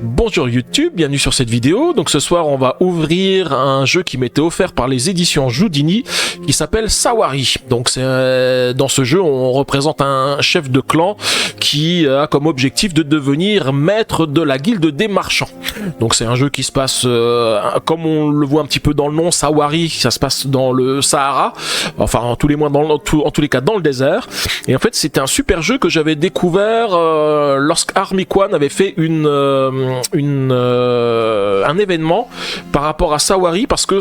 Bonjour YouTube, bienvenue sur cette vidéo. Donc ce soir on va ouvrir un jeu qui m'était offert par les éditions Houdini qui s'appelle Sawari. Donc dans ce jeu on représente un chef de clan qui a comme objectif de devenir maître de la guilde des marchands. Donc c'est un jeu qui se passe comme on le voit un petit peu dans le nom, Sawari, ça se passe dans le Sahara, enfin en tous les cas dans le désert. Et en fait c'était un super jeu que j'avais découvert lorsqu'Army-Quan avait fait un événement par rapport à Sawari, parce que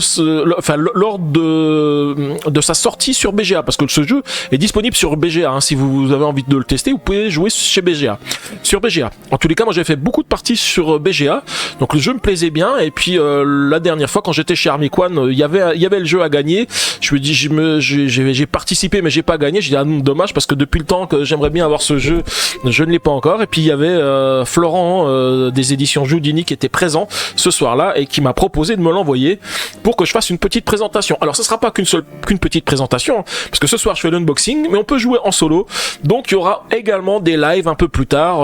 lors de sa sortie sur BGA, parce que ce jeu est disponible sur BGA, hein, si vous avez envie de le tester vous pouvez jouer chez BGA, sur BGA. En tous les cas moi j'ai fait beaucoup de parties sur BGA, donc le jeu me plaisait bien. Et puis la dernière fois quand j'étais chez Army-Quan, il y avait le jeu à gagner. Je me dis j'ai participé mais j'ai pas gagné. J'ai dit dommage, parce que depuis le temps que j'aimerais bien avoir ce jeu, je ne l'ai pas encore. Et puis il y avait Florent des éditions Houdini qui était présent ce soir-là et qui m'a proposé de me l'envoyer pour que je fasse une petite présentation. Alors ce sera pas qu'une petite présentation, hein, parce que ce soir je fais l'unboxing, mais on peut jouer en solo. Donc il y aura également des lives un peu plus tard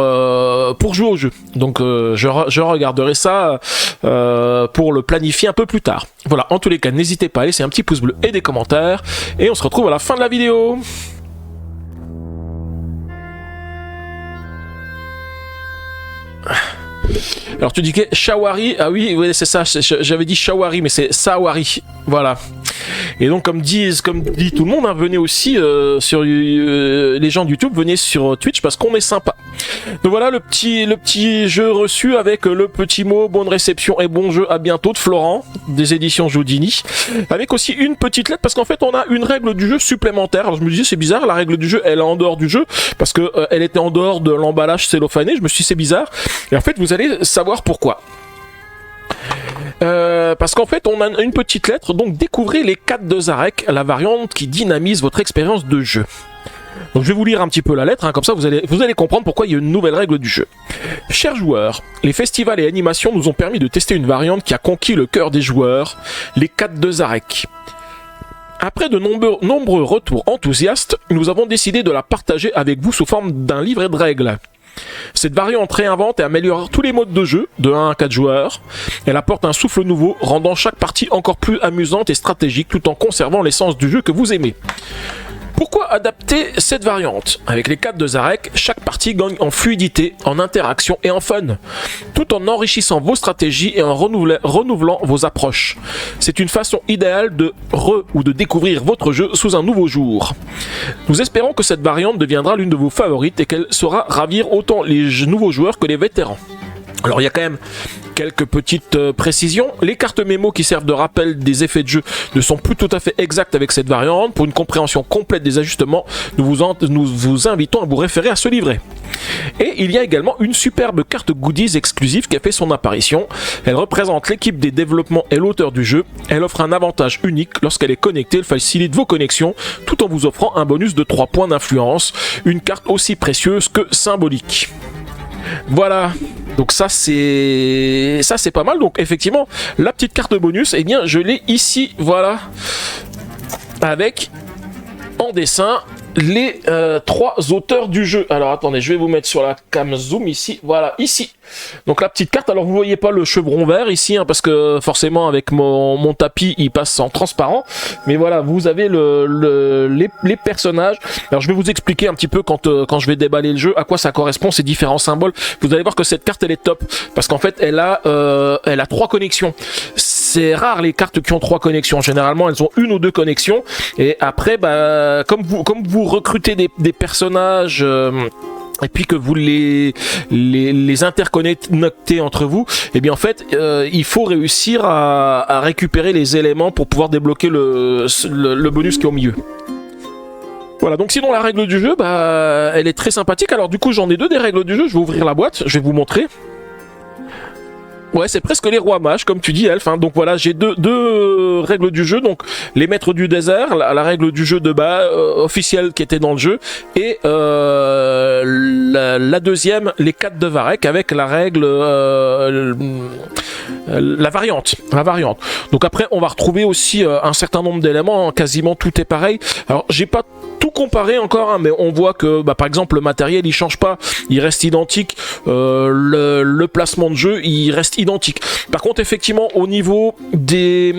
pour jouer au jeu. Donc je regarderai ça pour le planifier un peu plus tard. Voilà, en tous les cas n'hésitez pas à laisser un petit pouce bleu et des commentaires, et on se retrouve à la fin de la vidéo. Alors tu dis que Shawari, ah oui c'est ça, j'avais dit Shawari mais c'est Sawari, voilà. Et donc comme dit tout le monde, hein, venez aussi sur les gens de YouTube, venez sur Twitch parce qu'on est sympa. Donc voilà le petit jeu reçu avec le petit mot bonne réception et bon jeu, à bientôt de Florent des éditions Houdini, avec aussi une petite lettre parce qu'en fait on a une règle du jeu supplémentaire. Alors je me disais c'est bizarre, la règle du jeu elle est en dehors du jeu parce que elle était en dehors de l'emballage cellophané. Je me suis dit c'est bizarre, et en fait vous allez savoir pourquoi. Parce qu'en fait on a une petite lettre, donc découvrez les 4 de Zarek, la variante qui dynamise votre expérience de jeu. Donc je vais vous lire un petit peu la lettre, hein, comme ça vous allez comprendre pourquoi il y a une nouvelle règle du jeu. Chers joueurs, les festivals et animations nous ont permis de tester une variante qui a conquis le cœur des joueurs, les 4 de Zarek. Après de nombreux retours enthousiastes, nous avons décidé de la partager avec vous sous forme d'un livret de règles. Cette variante réinvente et améliore tous les modes de jeu, de 1 à 4 joueurs. Elle apporte un souffle nouveau, rendant chaque partie encore plus amusante et stratégique, tout en conservant l'essence du jeu que vous aimez. Pourquoi adapter cette variante? Avec les 4 de Zarek, chaque partie gagne en fluidité, en interaction et en fun, tout en enrichissant vos stratégies et en renouvelant vos approches. C'est une façon idéale de de découvrir votre jeu sous un nouveau jour. Nous espérons que cette variante deviendra l'une de vos favorites et qu'elle saura ravir autant les nouveaux joueurs que les vétérans. Alors il y a quand même quelques petites précisions. Les cartes mémo qui servent de rappel des effets de jeu ne sont plus tout à fait exactes avec cette variante. Pour une compréhension complète des ajustements, nous vous invitons à vous référer à ce livret. Et il y a également une superbe carte goodies exclusive qui a fait son apparition. Elle représente l'équipe des développements et l'auteur du jeu. Elle offre un avantage unique lorsqu'elle est connectée. Elle facilite vos connexions tout en vous offrant un bonus de 3 points d'influence. Une carte aussi précieuse que symbolique. Voilà, donc ça c'est pas mal. Donc effectivement la petite carte bonus, eh bien je l'ai ici, voilà, avec en dessin les 3 auteurs du jeu. Alors attendez, je vais vous mettre sur la cam zoom ici, voilà, ici. Donc la petite carte, alors vous voyez pas le chevron vert ici, hein, parce que forcément avec mon tapis il passe en transparent, mais voilà, vous avez les personnages. Alors je vais vous expliquer un petit peu quand je vais déballer le jeu à quoi ça correspond, ces différents symboles. Vous allez voir que cette carte elle est top, parce qu'en fait elle a 3 connexions. C'est rare les cartes qui ont 3 connexions, généralement elles ont 1 ou 2 connexions, et après bah, comme vous recrutez des personnages et puis que vous les interconnectez entre vous, et bien en fait il faut réussir à récupérer les éléments pour pouvoir débloquer le bonus qui est au milieu. Voilà, donc sinon la règle du jeu, bah, elle est très sympathique. Alors du coup j'en ai 2 des règles du jeu, je vais ouvrir la boîte, je vais vous montrer. Ouais, c'est presque les rois mages, comme tu dis, Elf. Hein. Donc voilà, j'ai deux règles du jeu. Donc les maîtres du désert, la règle du jeu de bas officielle qui était dans le jeu, et la deuxième, les 4 de Varek, avec la règle la variante. Donc après, on va retrouver aussi un certain nombre d'éléments. Quasiment tout est pareil. Alors j'ai pas tout comparer encore, hein, mais on voit que par exemple le matériel il change pas, il reste identique, le placement de jeu il reste identique. Par contre effectivement au niveau des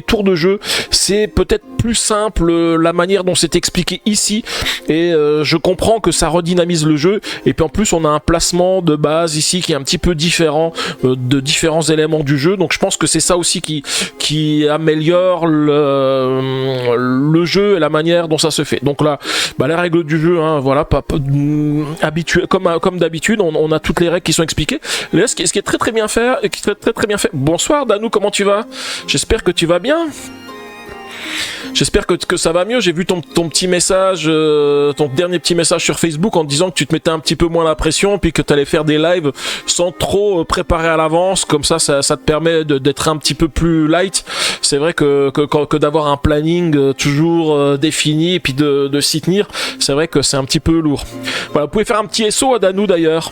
tours de jeu, c'est peut-être plus simple la manière dont c'est expliqué ici, et je comprends que ça redynamise le jeu, et puis en plus on a un placement de base ici qui est un petit peu différent de différents éléments du jeu, donc je pense que c'est ça aussi qui améliore le jeu et la manière dont ça se fait. Donc là, les règles du jeu, hein, voilà, habitué, comme d'habitude, on a toutes les règles qui sont expliquées. Là, ce qui est très bien fait, très bien fait. Bonsoir Danou, comment tu vas? J'espère que tu vas bien. J'espère que ça va mieux. J'ai vu ton petit message, ton dernier petit message sur Facebook en te disant que tu te mettais un petit peu moins la pression, puis que tu allais faire des lives sans trop préparer à l'avance. Comme ça te permet d'être un petit peu plus light. C'est vrai que d'avoir un planning toujours défini et puis de s'y tenir, c'est vrai que c'est un petit peu lourd. Voilà, vous pouvez faire un petit SO à Danou d'ailleurs.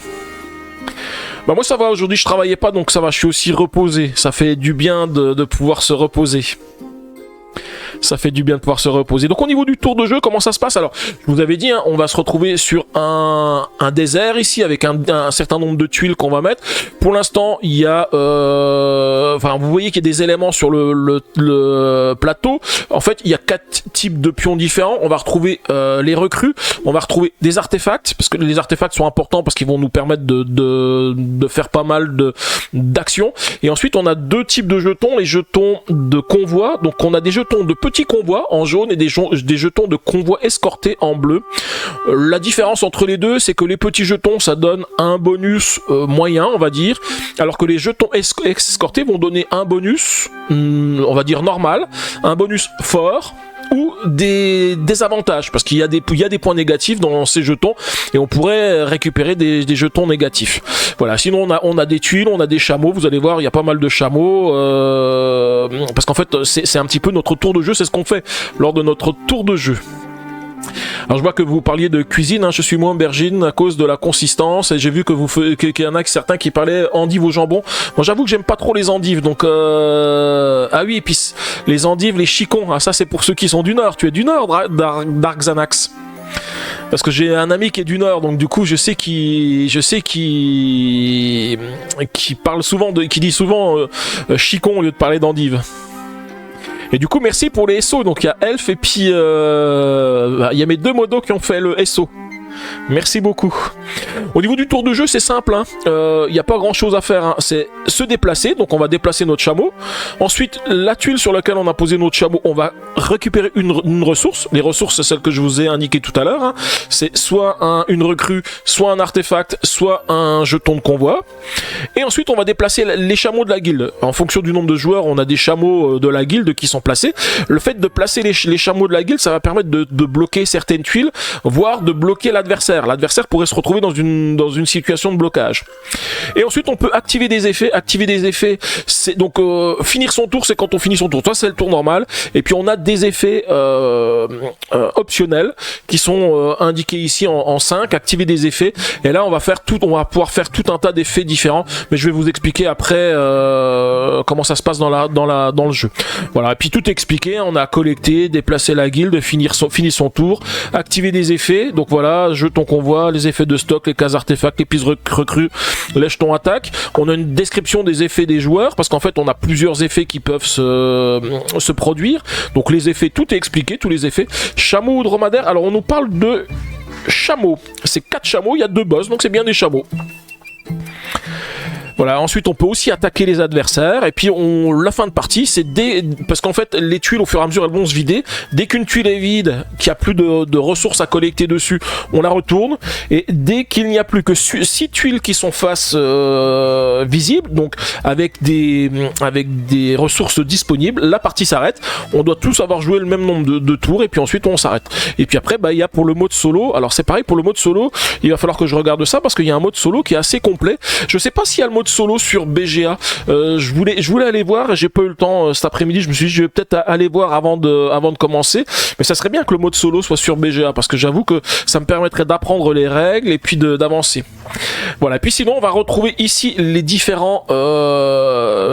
Moi ça va, aujourd'hui je travaillais pas, donc ça va, je suis aussi reposé. Ça fait du bien de pouvoir se reposer. Ça fait du bien de pouvoir se reposer. Donc au niveau du tour de jeu, comment ça se passe? Alors, je vous avais dit, hein, on va se retrouver sur un désert ici, avec un certain nombre de tuiles qu'on va mettre. Pour l'instant, il y a... vous voyez qu'il y a des éléments sur le plateau. En fait, il y a 4 types de pions différents. On va retrouver les recrues, on va retrouver des artefacts, parce que les artefacts sont importants, parce qu'ils vont nous permettre de faire pas mal d'actions. Et ensuite, on a 2 types de jetons, les jetons de convoi. Donc on a des jetons de petits convois en jaune et des jetons de convoi escortés en bleu. La différence entre les deux, c'est que les petits jetons, ça donne un bonus moyen, on va dire, alors que les jetons escortés vont donner un bonus, on va dire normal, un bonus fort, ou des avantages, parce qu'il y a des points négatifs dans ces jetons, et on pourrait récupérer des jetons négatifs. Voilà, sinon on a des tuiles, on a des chameaux, vous allez voir, il y a pas mal de chameaux, parce qu'en fait c'est un petit peu notre tour de jeu, c'est ce qu'on fait lors de notre tour de jeu. Alors je vois que vous parliez de cuisine, hein, je suis moins aubergine à cause de la consistance, et j'ai vu qu'il y en a certains qui parlaient endives au jambon. Moi j'avoue que j'aime pas trop les endives, donc ah oui, et puis les endives, les chicons, ça c'est pour ceux qui sont du Nord. Tu es du Nord, Dark Xanax? Parce que j'ai un ami qui est du Nord, donc du coup je sais qu'il parle souvent qui dit souvent chicon au lieu de parler d'endives. Et du coup, merci pour les SO. Donc il y a Elf et puis il y a mes 2 modos qui ont fait le SO. Merci beaucoup. Au niveau du tour de jeu, c'est simple, hein. Y a pas grand chose à faire, hein. C'est se déplacer, donc on va déplacer notre chameau. Ensuite, la tuile sur laquelle on a posé notre chameau, on va récupérer une ressource. Les ressources, c'est celles que je vous ai indiquées tout à l'heure, hein. C'est soit une recrue, soit un artefact, soit un jeton de convoi. Et ensuite, on va déplacer les chameaux de la guilde. En fonction du nombre de joueurs, on a des chameaux de la guilde qui sont placés. Le fait de placer les chameaux de la guilde, ça va permettre de bloquer certaines tuiles, voire de bloquer l'adversaire. L'adversaire pourrait se retrouver dans une situation de blocage. Et ensuite, on peut activer des effets. Activer des effets, c'est donc finir son tour, c'est quand on finit son tour. Ça, c'est le tour normal. Et puis, on a des effets optionnels qui sont indiqués ici en 5. Activer des effets. Et là, on va pouvoir faire tout un tas d'effets différents. Mais je vais vous expliquer après comment ça se passe dans le jeu. Voilà. Et puis, tout expliqué. On a collecté, déplacé la guilde, finir son tour, activer des effets. Donc voilà, jetons convoi, les effets de stock, les cases artefacts, les pièces recrues, les jetons attaque. On a une description des effets des joueurs, parce qu'en fait on a plusieurs effets qui peuvent se produire. Donc les effets, tout est expliqué, tous les effets. Chameau ou dromadaire, alors on nous parle de chameaux. C'est 4 chameaux, il y a 2 boss, donc c'est bien des chameaux. Voilà, ensuite on peut aussi attaquer les adversaires, et puis la fin de partie, c'est parce qu'en fait les tuiles au fur et à mesure elles vont se vider. Dès qu'une tuile est vide, qu'il n'y a plus de ressources à collecter dessus, on la retourne, et dès qu'il n'y a plus que 6 tuiles qui sont face visibles, donc avec des ressources disponibles, la partie s'arrête. On doit tous avoir joué le même nombre de tours, et puis ensuite on s'arrête. Et puis après, il y a pour le mode solo, alors c'est pareil pour le mode solo, il va falloir que je regarde ça, parce qu'il y a un mode solo qui est assez complet. Je sais pas s'il y a le mode solo sur BGA. Je voulais aller voir, et j'ai pas eu le temps cet après-midi. Je me suis dit je vais peut-être aller voir avant de commencer, mais ça serait bien que le mode solo soit sur BGA, parce que j'avoue que ça me permettrait d'apprendre les règles et puis d'avancer. Voilà, et puis sinon on va retrouver ici les différents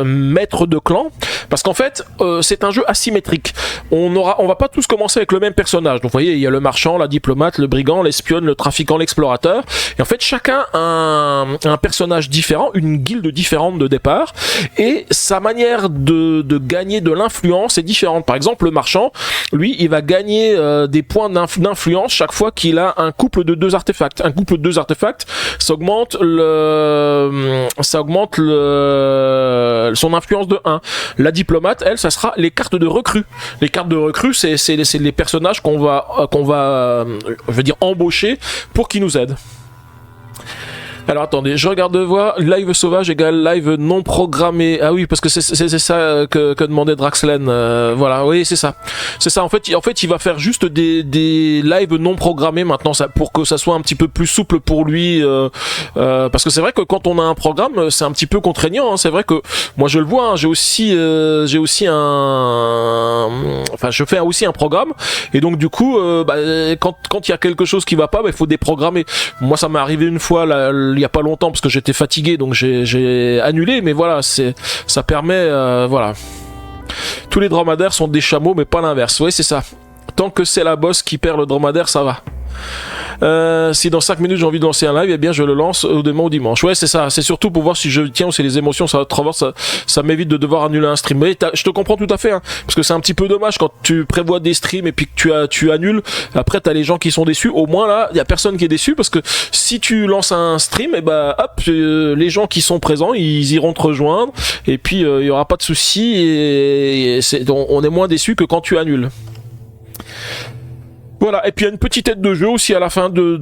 maîtres de clan, parce qu'en fait c'est un jeu asymétrique. On va pas tous commencer avec le même personnage. Donc vous voyez, il y a le marchand, la diplomate, le brigand, l'espionne, le trafiquant, l'explorateur, et en fait chacun a un personnage différent, une guilde différente de départ, et sa manière de gagner de l'influence est différente. Par exemple, le marchand, lui, il va gagner des points d'influence chaque fois qu'il a un couple de 2 artefacts. Un couple de 2 artefacts, ça augmente son influence de 1. La diplomate, elle, ça sera les cartes de recrues. Les cartes de recrues, c'est les personnages qu'on va je veux dire, embaucher pour qu'ils nous aident. Alors attendez, je regarde de voir, live sauvage égale live non programmé. Ah oui, parce que c'est ça que demandait Draxlen. Voilà, oui, c'est ça. C'est ça, en fait, il va faire juste des lives non programmés maintenant, pour que ça soit un petit peu plus souple pour lui. Parce que c'est vrai que quand on a un programme, c'est un petit peu contraignant. Hein. C'est vrai que moi je le vois, hein, j'ai aussi je fais aussi un programme. Et donc du coup, quand il y a quelque chose qui va pas, il faut déprogrammer. Moi ça m'est arrivé une fois là, il y a pas longtemps parce que j'étais fatigué, donc j'ai annulé, mais voilà, ça permet, voilà. Tous les dromadaires sont des chameaux, mais pas l'inverse. Oui, c'est ça. Tant que c'est la bosse qui perd le dromadaire, ça va. Si dans 5 minutes j'ai envie de lancer un live, eh bien je le lance demain ou dimanche. Ouais, c'est ça, c'est surtout pour voir si je tiens ou si les émotions ça traverse, ça m'évite de devoir annuler un stream. Mais je te comprends tout à fait, hein, parce que c'est un petit peu dommage quand tu prévois des streams et puis que tu annules. Après t'as les gens qui sont déçus. Au moins là, il y a personne qui est déçu, parce que si tu lances un stream, et hop, les gens qui sont présents, ils iront te rejoindre, et puis il y aura pas de souci, et on est moins déçu que quand tu annules. Voilà, et puis il y a une petite aide de jeu aussi à la fin du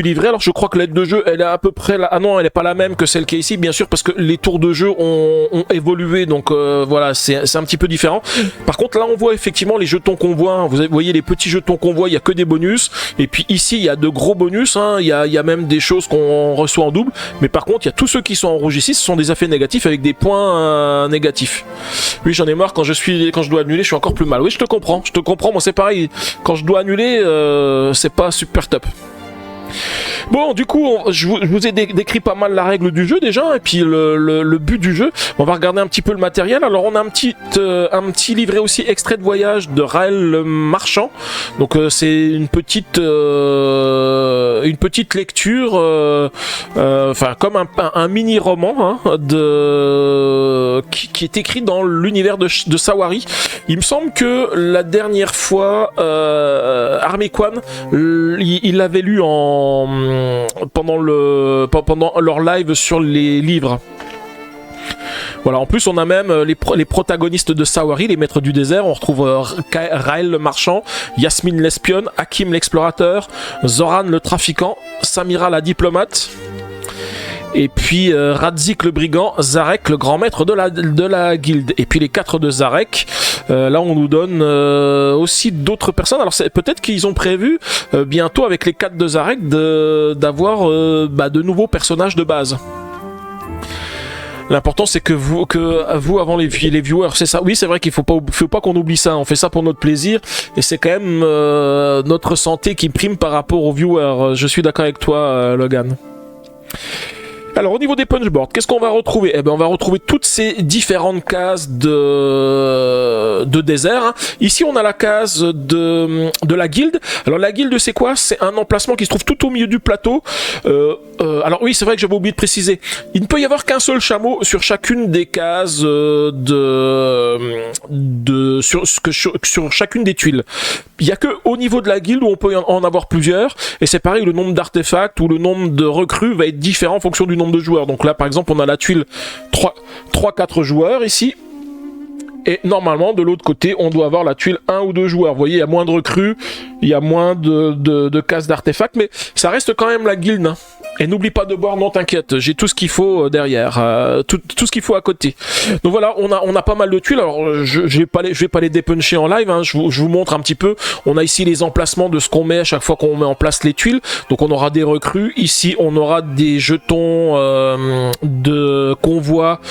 livret. Alors je crois que l'aide de jeu, elle est à peu près là. Ah non, elle est pas la même que celle qui est ici, bien sûr, parce que les tours de jeu ont évolué, donc voilà, c'est un petit peu différent. Par contre, là on voit effectivement les jetons convoi, hein. Vous voyez les petits jetons convoi, il y a que des bonus, et puis ici il y a de gros bonus, hein. Il y a même des choses qu'on reçoit en double, mais par contre il y a tous ceux qui sont en rouge ici, ce sont des effets négatifs avec des points négatifs. Oui, j'en ai marre, quand je dois annuler, je suis encore plus mal. Oui, je te comprends, moi c'est pareil, quand je dois annuler, c'est pas super top. Bon, du coup, je vous ai décrit pas mal la règle du jeu déjà, et puis le but du jeu. On va regarder un petit peu le matériel. Alors, on a un petit livret aussi, extrait de voyage de Raël le Marchand. Donc, c'est une petite lecture, comme un mini roman, hein, qui est écrit dans l'univers de Sawari. Il me semble que la dernière fois, Armequan, il l'avait lu pendant leur live sur les livres. Voilà, en plus on a même les protagonistes de Sawari, les maîtres du désert. On retrouve Raël le marchand, Yasmine l'espionne, Hakim l'explorateur, Zoran le trafiquant, Samira la diplomate, et puis Radzik le brigand, Zarek le grand maître de la guilde. Et puis les 4 de Zarek. Là on nous donne aussi d'autres personnes. Alors peut-être qu'ils ont prévu bientôt avec les 4 de Zarek d'avoir de nouveaux personnages de base. L'important c'est que vous avant les viewers, c'est ça. Oui, c'est vrai qu'il faut pas qu'on oublie ça. On fait ça pour notre plaisir, et c'est quand même notre santé qui prime par rapport aux viewers. Je suis d'accord avec toi, Logan. Alors au niveau des punchboards, qu'est-ce qu'on va retrouver? Eh ben on va retrouver toutes ces différentes cases de désert, hein. Ici on a la case de la guilde. Alors la guilde c'est quoi? C'est un emplacement qui se trouve tout au milieu du plateau. Alors oui, c'est vrai que j'avais oublié de préciser. Il ne peut y avoir qu'un seul chameau sur chacune des cases sur chacune des tuiles. Il n'y a que au niveau de la guilde où on peut en avoir plusieurs, et c'est pareil, le nombre d'artefacts ou le nombre de recrues va être différent en fonction du nombre de joueurs. Donc là par exemple on a la tuile 3-4 joueurs ici, et normalement de l'autre côté on doit avoir la tuile 1 ou 2 joueurs. Vous voyez, il y a moins de recrues, il y a moins de cases d'artefacts, mais ça reste quand même la guilde, hein. Et n'oublie pas de boire, non t'inquiète, j'ai tout ce qu'il faut derrière, tout ce qu'il faut à côté. Donc voilà, on a pas mal de tuiles. Alors je vais pas les dépuncher en live, hein. Je vous montre un petit peu. On a ici les emplacements de ce qu'on met à chaque fois qu'on met en place les tuiles. Donc on aura des recrues, ici on aura des jetons de convoi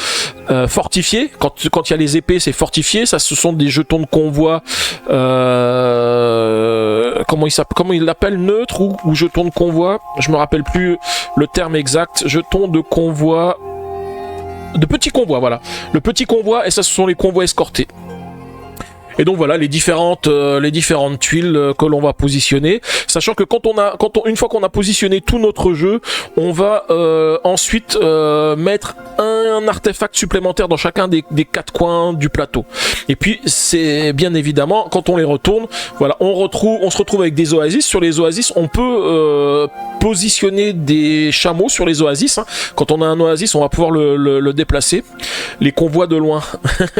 fortifiés. Quand il y a les épées, c'est fortifié. Ça, ce sont des jetons de convoi, comment il l'appelle, neutre ou jeton de convoi, je me rappelle plus le terme exact. Jeton de convoi, de petits convois, voilà. Le petit convoi, et ça, ce sont les convois escortés. Et donc voilà les différentes tuiles que l'on va positionner, sachant que une fois qu'on a positionné tout notre jeu, on va ensuite mettre un artefact supplémentaire dans chacun des 4 coins du plateau. Et puis c'est bien évidemment quand on les retourne, voilà, on se retrouve avec des oasis. Sur les oasis, on peut positionner des chameaux sur les oasis. Hein. Quand on a un oasis, on va pouvoir le déplacer. Les convois de loin,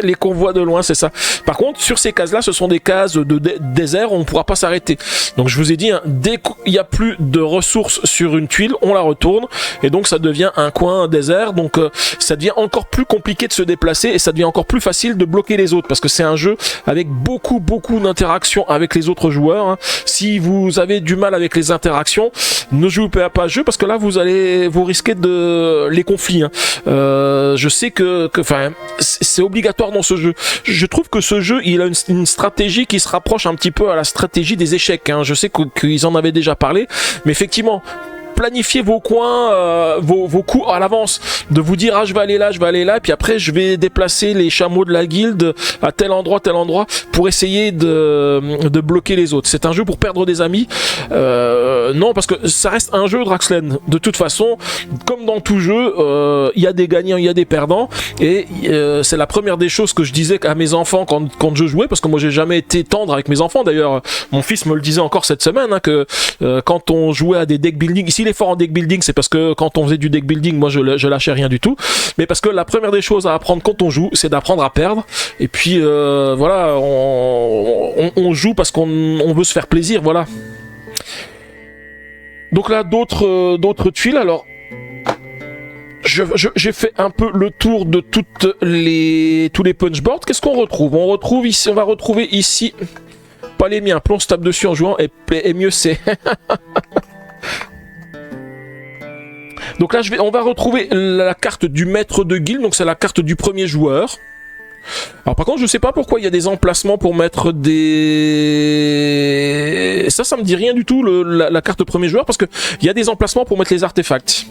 les convois de loin, c'est ça. Par contre, sur ces cases-là, ce sont des cases de désert où on ne pourra pas s'arrêter. Donc je vous ai dit, hein, dès qu'il n'y a plus de ressources sur une tuile, on la retourne et donc ça devient un coin désert. Donc ça devient encore plus compliqué de se déplacer et ça devient encore plus facile de bloquer les autres parce que c'est un jeu avec beaucoup d'interactions avec les autres joueurs. Hein. Si vous avez du mal avec les interactions, ne jouez pas à ce jeu parce que là vous risquez les conflits. Hein. Je sais que c'est obligatoire dans ce jeu. Je trouve que ce jeu, il a une stratégie qui se rapproche un petit peu à la stratégie des échecs. Hein. Je sais qu'ils en avaient déjà parlé, mais effectivement, planifier vos coins, vos coups à l'avance, de vous dire je vais aller là, et puis après je vais déplacer les chameaux de la guilde à tel endroit pour essayer de bloquer les autres. C'est un jeu pour perdre des amis. Non, parce que ça reste un jeu Draxlen. De toute façon, comme dans tout jeu, il y a des gagnants, il y a des perdants, et c'est la première des choses que je disais à mes enfants quand je jouais, parce que moi j'ai jamais été tendre avec mes enfants. D'ailleurs, mon fils me le disait encore cette semaine, hein, que quand on jouait à des deck building, ici les fort en deck building, c'est parce que quand on faisait du deck building, moi je lâchais rien du tout, mais parce que la première des choses à apprendre quand on joue, c'est d'apprendre à perdre. Et puis voilà, on joue parce qu'on veut se faire plaisir, voilà. Donc là, d'autres tuiles. Alors j'ai fait un peu le tour de tous les punchboards. Qu'est-ce qu'on retrouve? On va retrouver ici, pas les miens, plomb se tape dessus en jouant, et mieux c'est. Donc là, on va retrouver la carte du maître de guilde, donc c'est la carte du premier joueur. Alors par contre, je sais pas pourquoi il y a des emplacements pour mettre des... Ça me dit rien du tout, la carte premier joueur, parce que il y a des emplacements pour mettre les artefacts.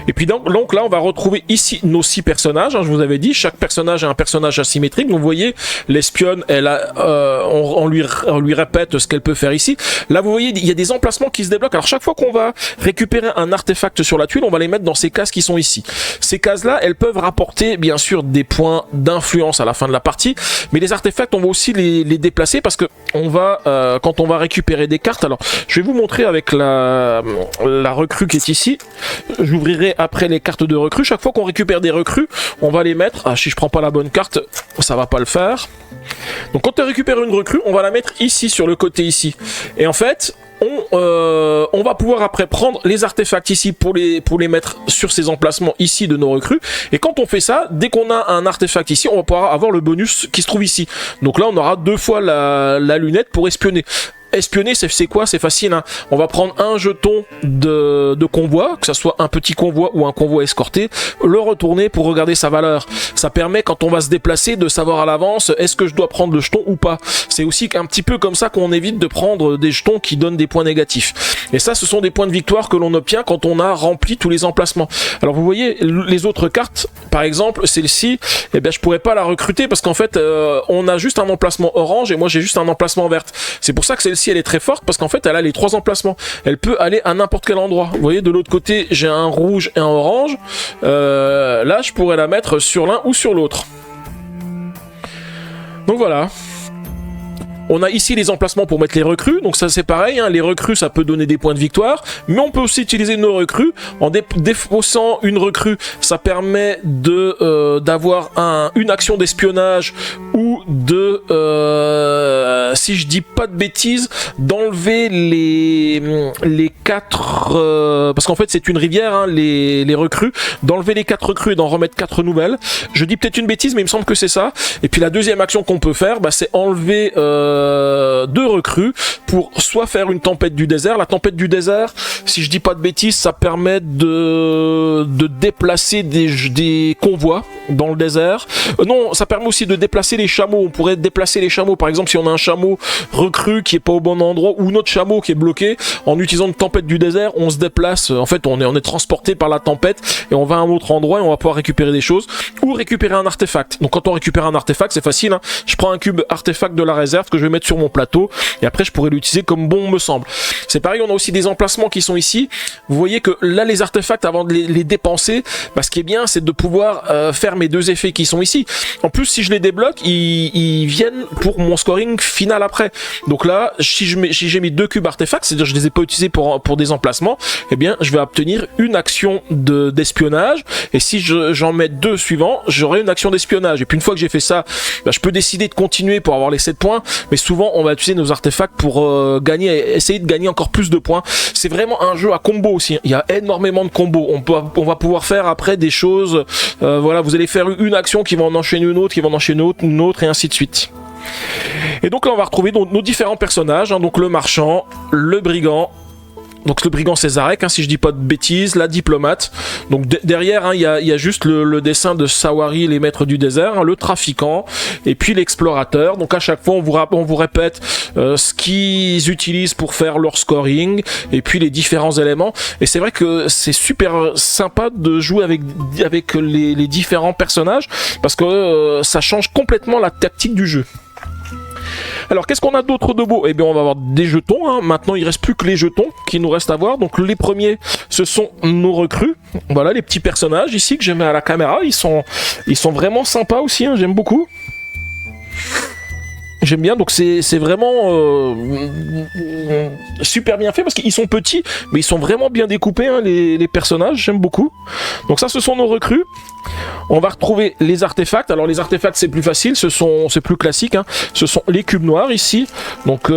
Et puis donc là on va retrouver ici nos 6 personnages, hein, je vous avais dit, chaque personnage a un personnage asymétrique. Donc vous voyez, l'espionne, on lui répète ce qu'elle peut faire ici. Là vous voyez, il y a des emplacements qui se débloquent. Alors chaque fois qu'on va récupérer un artefact sur la tuile, on va les mettre dans ces cases qui sont ici. Ces cases là, elles peuvent rapporter bien sûr des points d'influence à la fin de la partie, mais les artefacts on va aussi les déplacer, parce que on va quand on va récupérer des cartes, alors je vais vous montrer avec la recrue qui est ici. J'ouvrirai après les cartes de recrues. Chaque fois qu'on récupère des recrues, on va les mettre. Ah, si je prends pas la bonne carte, ça va pas le faire. Donc quand on récupère une recrue, on va la mettre ici, sur le côté ici. Et en fait, on va pouvoir après prendre les artefacts ici pour les mettre sur ces emplacements ici de nos recrues. Et quand on fait ça, dès qu'on a un artefact ici, on va pouvoir avoir le bonus qui se trouve ici. Donc là, on aura 2 fois la lunette pour espionner. Espionner, c'est quoi? C'est facile, hein. On va prendre un jeton de convoi, que ça soit un petit convoi ou un convoi escorté, le retourner pour regarder sa valeur. Ça permet, quand on va se déplacer, de savoir à l'avance est-ce que je dois prendre le jeton ou pas. C'est aussi un petit peu comme ça qu'on évite de prendre des jetons qui donnent des points négatifs. Et ça, ce sont des points de victoire que l'on obtient quand on a rempli tous les emplacements. Alors vous voyez, les autres cartes, par exemple, celle-ci, eh ben, je pourrais pas la recruter parce qu'en fait, on a juste un emplacement orange et moi j'ai juste un emplacement vert. C'est pour ça que celle-ci elle est très forte, parce qu'en fait elle a les 3 emplacements. Elle peut aller à n'importe quel endroit. Vous voyez, de l'autre côté j'ai un rouge et un orange. Là je pourrais la mettre sur l'un ou sur l'autre. Donc voilà. On a ici les emplacements pour mettre les recrues, donc ça c'est pareil, hein, les recrues ça peut donner des points de victoire, mais on peut aussi utiliser nos recrues. En défaussant une recrue, ça permet d'avoir une action d'espionnage ou si je dis pas de bêtises, d'enlever les 4... parce qu'en fait c'est une rivière, hein, les recrues, d'enlever les 4 recrues et d'en remettre 4 nouvelles. Je dis peut-être une bêtise, mais il me semble que c'est ça. Et puis la deuxième action qu'on peut faire, c'est enlever 2 recrues pour soit faire une tempête du désert. La tempête du désert, si je dis pas de bêtises, ça permet de déplacer des convois. dans le désert. Non, ça permet aussi de déplacer les chameaux. On pourrait déplacer les chameaux, par exemple, si on a un chameau recru qui est pas au bon endroit ou notre chameau qui est bloqué, en utilisant une tempête du désert, on se déplace. En fait, on est transporté par la tempête et on va à un autre endroit et on va pouvoir récupérer des choses ou récupérer un artefact. Donc quand on récupère un artefact, c'est facile, hein. Je prends un cube artefact de la réserve que je vais mettre sur mon plateau et après je pourrais l'utiliser comme bon me semble. C'est pareil, on a aussi des emplacements qui sont ici. Vous voyez que là, les artefacts, avant de les dépenser, bah, ce qui est bien, c'est de pouvoir faire mes deux effets qui sont ici. En plus, si je les débloque, ils viennent pour mon scoring final après. Donc là, si j'ai mis 2 cubes artefacts, c'est-à-dire que je les ai pas utilisés pour des emplacements, eh bien, je vais obtenir une action d'espionnage. Et si j'en mets 2 suivants, j'aurai une action d'espionnage. Et puis une fois que j'ai fait ça, bah, je peux décider de continuer pour avoir les 7 points. Mais souvent, on va utiliser nos artefacts pour essayer de gagner encore plus de points. C'est vraiment un jeu à combo aussi. Il y a énormément de combos. On va pouvoir faire après des choses. Voilà, vous allez faire une action qui va en enchaîner une autre, qui va en enchaîner une autre, et ainsi de suite. Et donc là, on va retrouver nos différents personnages. Hein, donc le marchand, le brigand. Donc le brigand c'est Zarek, hein, si je dis pas de bêtises, la diplomate. Donc derrière, hein, il y a juste le dessin de Sawari, les maîtres du désert, hein, le trafiquant, et puis l'explorateur. Donc à chaque fois, on vous répète ce qu'ils utilisent pour faire leur scoring, et puis les différents éléments. Et c'est vrai que c'est super sympa de jouer avec les différents personnages, parce que ça change complètement la tactique du jeu. Alors qu'est-ce qu'on a d'autre de beau? Eh bien on va avoir des jetons, hein. Maintenant il reste plus que les jetons qui nous restent à voir. Donc les premiers ce sont nos recrues. Voilà les petits personnages ici que je mets à la caméra. Ils sont vraiment sympas aussi, hein. J'aime beaucoup. J'aime bien, donc c'est vraiment super bien fait parce qu'ils sont petits, mais ils sont vraiment bien découpés, hein, les personnages, j'aime beaucoup. Donc ça, ce sont nos recrues. On va retrouver les artefacts. Alors les artefacts, c'est plus facile, c'est plus classique, hein. Ce sont les cubes noirs ici. Donc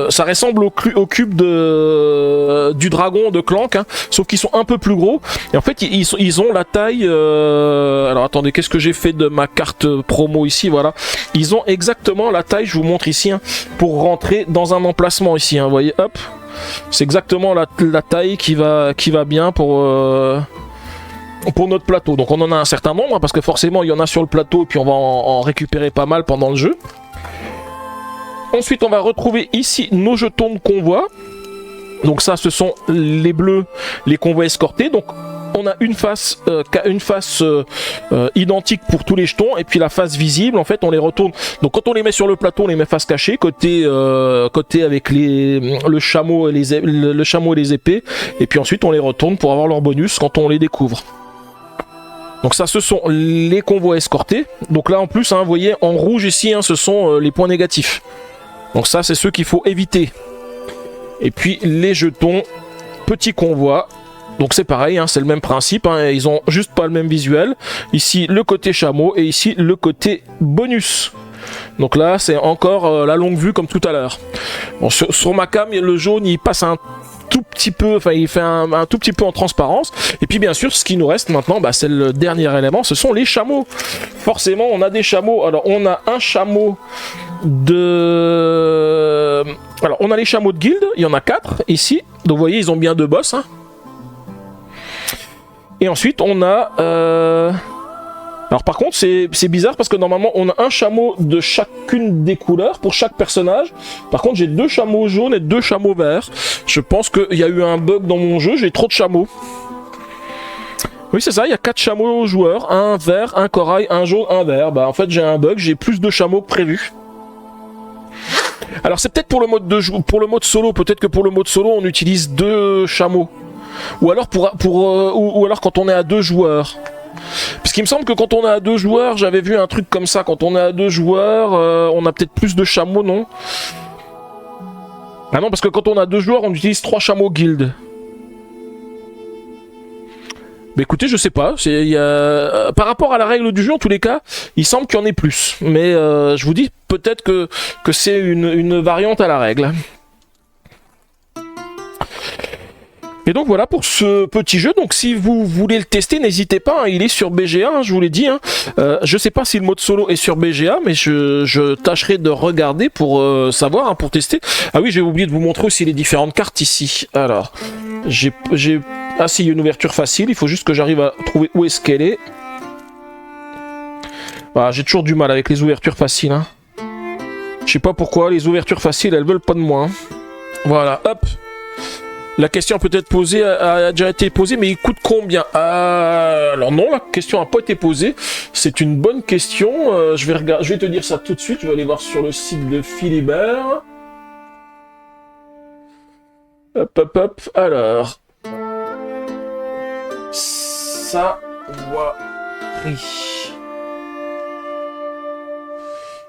ça ressemble au cube du dragon de Clank, hein, sauf qu'ils sont un peu plus gros. Et en fait, ils ont la taille... Alors attendez, qu'est-ce que j'ai fait de ma carte promo ici? Voilà. Ils ont exactement la taille, je vous montre ici, hein, pour rentrer dans un emplacement ici, hein, vous voyez, hop, c'est exactement la taille qui va bien pour notre plateau. Donc on en a un certain nombre, hein, parce que forcément il y en a sur le plateau et puis on va en récupérer pas mal pendant le jeu. Ensuite on va retrouver ici nos jetons de convoi. Donc ça, ce sont les bleus, les convois escortés. Donc on a une face identique pour tous les jetons, et puis la face visible, en fait, on les retourne. Donc quand on les met sur le plateau, on les met face cachée, côté avec le chameau et les épées, et puis ensuite on les retourne pour avoir leur bonus quand on les découvre. Donc ça, ce sont les convois escortés. Donc là, en plus, hein, vous voyez, en rouge ici, hein, ce sont les points négatifs. Donc ça, c'est ceux qu'il faut éviter. Et puis les jetons petits convois. Donc c'est pareil, hein, c'est le même principe, hein, ils ont juste pas le même visuel. Ici le côté chameau et ici le côté bonus. Donc là c'est encore la longue vue comme tout à l'heure. Bon, sur ma cam, le jaune il passe un tout petit peu, enfin il fait un tout petit peu en transparence. Et puis bien sûr ce qui nous reste maintenant, bah, c'est le dernier élément, ce sont les chameaux. Forcément on a des chameaux. Alors on a un chameau de... Alors on a les chameaux de guilde, il y en a 4 ici. Donc vous voyez ils ont bien 2 boss, hein. Et ensuite, on a... Alors par contre, c'est bizarre parce que normalement, on a un chameau de chacune des couleurs pour chaque personnage. Par contre, j'ai 2 chameaux jaunes et 2 chameaux verts. Je pense qu'il y a eu un bug dans mon jeu, j'ai trop de chameaux. Oui, c'est ça, il y a 4 chameaux joueurs. Un vert, un corail, un jaune, un vert. Bah en fait, j'ai un bug, j'ai plus de chameaux que prévu. Alors c'est peut-être pour le mode solo. Peut-être que pour le mode solo, on utilise 2 chameaux. Ou alors ou alors quand on est à 2 joueurs. Parce qu'il me semble que quand on est à 2 joueurs, j'avais vu un truc comme ça. Quand on est à 2 joueurs, on a peut-être plus de chameaux, non? Ah non, parce que quand on a 2 joueurs, on utilise 3 chameaux guild. Mais écoutez, je sais pas. Par rapport à la règle du jeu, en tous les cas, il semble qu'il y en ait plus. Mais je vous dis peut-être que c'est une variante à la règle. Et donc voilà pour ce petit jeu. Donc si vous voulez le tester, n'hésitez pas, hein, il est sur BGA, hein, je vous l'ai dit, hein. Je sais pas si le mode solo est sur BGA, mais je tâcherai de regarder pour savoir, hein, pour tester. Ah oui, j'ai oublié de vous montrer aussi les différentes cartes ici. Alors, ah si, il y a une ouverture facile, il faut juste que j'arrive à trouver où est-ce qu'elle est. Ah, j'ai toujours du mal avec les ouvertures faciles. Hein. Je sais pas pourquoi, les ouvertures faciles, elles veulent pas de moi. Hein. Voilà, hop. La question peut-être posée a déjà été posée, mais il coûte combien? Alors non, la question n'a pas été posée. C'est une bonne question. Je vais te dire ça tout de suite. Je vais aller voir sur le site de Philibert. Hop, hop, hop. Alors. Sawari.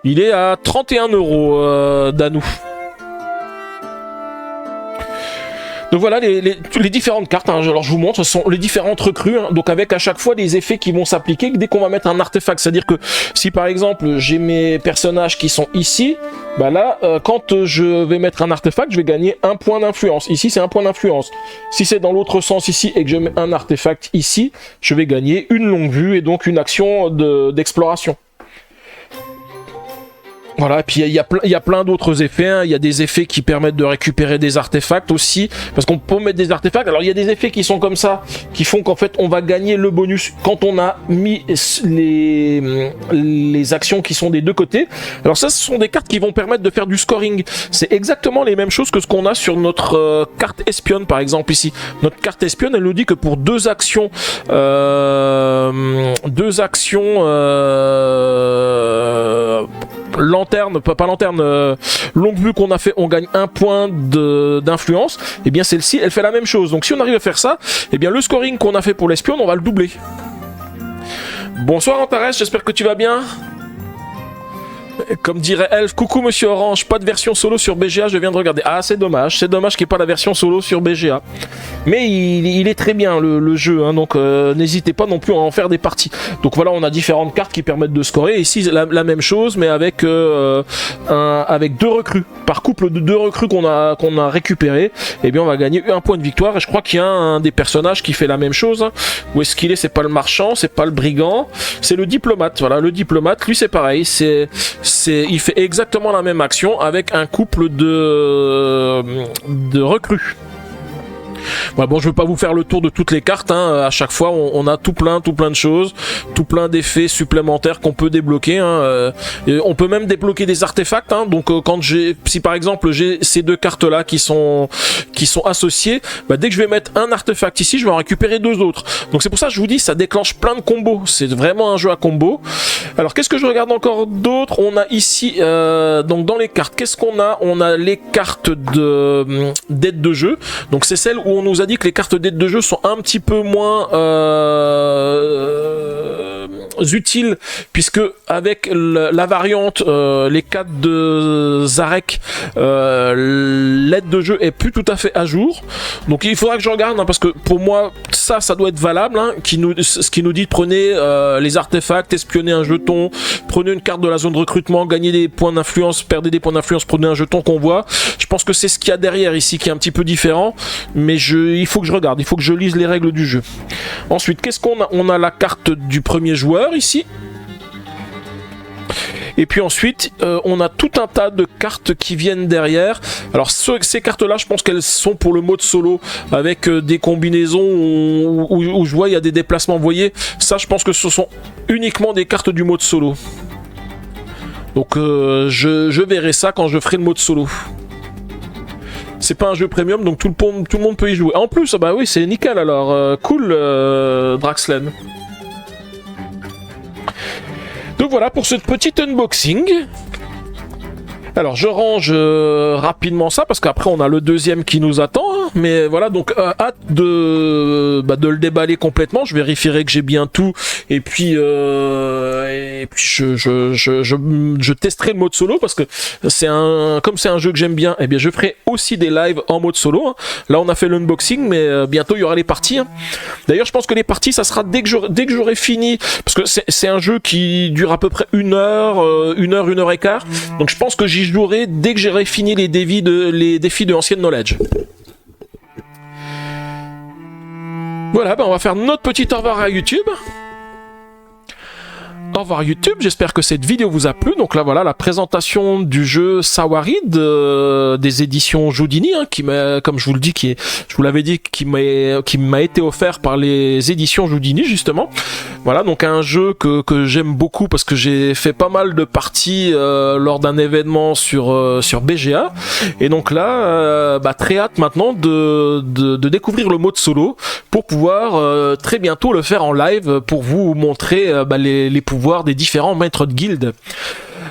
Il est à 31 € d'Anou. Donc voilà les différentes cartes, hein. Alors je vous montre, ce sont les différentes recrues, hein. Donc avec à chaque fois des effets qui vont s'appliquer dès qu'on va mettre un artefact. C'est-à-dire que si par exemple j'ai mes personnages qui sont ici, bah là quand je vais mettre un artefact, je vais gagner un point d'influence. Ici c'est un point d'influence. Si c'est dans l'autre sens ici et que je mets un artefact ici, je vais gagner une longue vue et donc une action d'exploration. Voilà, et puis il y a plein d'autres effets, hein. Il y a des effets qui permettent de récupérer des artefacts aussi, parce qu'on peut mettre des artefacts. Alors il y a des effets qui sont comme ça, qui font qu'en fait on va gagner le bonus quand on a mis les actions qui sont des deux côtés. Alors ça, ce sont des cartes qui vont permettre de faire du scoring. C'est exactement les mêmes choses que ce qu'on a sur notre carte espionne par exemple ici. Notre carte espionne, elle nous dit que pour deux actions lanterne, pas lanterne, longue vue qu'on a fait, on gagne un point d'influence. Et bien celle-ci, elle fait la même chose. Donc si on arrive à faire ça, et bien le scoring qu'on a fait pour l'espion, on va le doubler. Bonsoir Antares, j'espère que tu vas bien. Comme dirait Elf, coucou Monsieur Orange, pas de version solo sur BGA, je viens de regarder. Ah, c'est dommage qu'il n'y ait pas la version solo sur BGA. Mais il est très bien le jeu, hein, donc n'hésitez pas non plus à en faire des parties. Donc voilà, on a différentes cartes qui permettent de scorer. Ici, la même chose, mais avec deux recrues. Par couple de deux recrues qu'on a récupéré, eh bien on va gagner un point de victoire. Et je crois qu'il y a un des personnages qui fait la même chose. Hein. Où est-ce qu'il est? C'est pas le marchand, c'est pas le brigand, c'est le diplomate. Voilà, le diplomate, lui c'est pareil, il fait exactement la même action avec un couple de recrues. Ouais, bon, je veux pas vous faire le tour de toutes les cartes, hein. À chaque fois on a tout plein de choses, tout plein d'effets supplémentaires qu'on peut débloquer, hein. Et on peut même débloquer des artefacts, hein. Donc si par exemple j'ai ces deux cartes là qui sont associées, bah, dès que je vais mettre un artefact ici, je vais en récupérer deux autres. Donc c'est pour ça que je vous dis, ça déclenche plein de combos, c'est vraiment un jeu à combo. Alors qu'est-ce que je regarde encore d'autre? On a ici donc dans les cartes, qu'est-ce qu'on a? On a les cartes d'aide de jeu, donc c'est celle où on nous a dit que les cartes d'aide de jeu sont un petit peu moins utiles, puisque avec la variante les cartes de Zarek, l'aide de jeu est plus tout à fait à jour. Donc il faudra que je regarde, hein, parce que pour moi ça doit être valable, hein, ce qui nous dit prenez les artefacts, espionnez un jeton, prenez une carte de la zone de recrutement, gagnez des points d'influence, perdez des points d'influence, prenez un jeton qu'on voit. Je pense que c'est ce qu'il y a derrière ici qui est un petit peu différent, mais il faut que je regarde, il faut que je lise les règles du jeu. Ensuite, qu'est-ce qu'on a? On a la carte du premier joueur ici. Et puis ensuite, on a tout un tas de cartes qui viennent derrière. Alors ces cartes-là, je pense qu'elles sont pour le mode solo, avec des combinaisons où je vois il y a des déplacements. Vous voyez, ça je pense que ce sont uniquement des cartes du mode solo. Donc je verrai ça quand je ferai le mode solo. C'est pas un jeu premium, donc tout le monde peut y jouer. En plus, bah oui, c'est nickel alors. Cool, Draxlen. Donc voilà pour ce petit unboxing. Alors je range rapidement ça parce qu'après on a le deuxième qui nous attend, hein. Mais voilà, donc hâte de le déballer complètement. Je vérifierai que j'ai bien tout et puis je testerai le mode solo parce que comme c'est un jeu que j'aime bien, eh bien je ferai aussi des lives en mode solo, hein. Là on a fait l'unboxing, mais bientôt il y aura les parties, hein. D'ailleurs je pense que les parties ça sera dès que j'aurai fini, parce que c'est un jeu qui dure à peu près une heure et quart. Donc je pense que j'y jouerai dès que j'aurai fini les défis de Ancient Knowledge. Voilà, on va faire notre petit au revoir à YouTube. Au revoir YouTube, j'espère que cette vidéo vous a plu. Donc là voilà la présentation du jeu Sawarid des éditions Joudini, hein, qui m'a, comme je vous le dis, je vous l'avais dit, qui m'a été offert par les éditions Joudini justement. Voilà, donc un jeu que j'aime beaucoup parce que j'ai fait pas mal de parties lors d'un événement sur BGA, et donc là très hâte maintenant de découvrir le mode solo pour pouvoir très bientôt le faire en live pour vous montrer les pouvoirs des différents maîtres de guilde.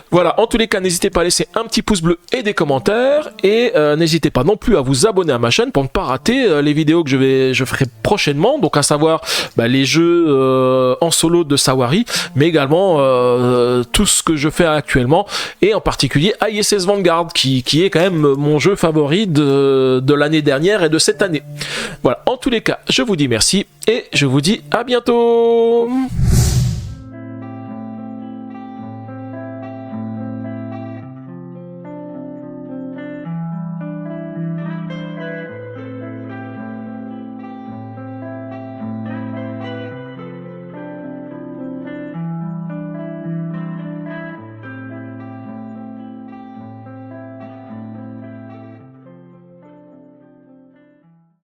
Voilà, en tous les cas, n'hésitez pas à laisser un petit pouce bleu et des commentaires, et n'hésitez pas non plus à vous abonner à ma chaîne pour ne pas rater les vidéos que je ferai prochainement, donc à savoir les jeux en solo de Sawari, mais également tout ce que je fais actuellement, et en particulier ISS Vanguard, qui est quand même mon jeu favori de l'année dernière et de cette année. Voilà, en tous les cas, je vous dis merci, et je vous dis à bientôt.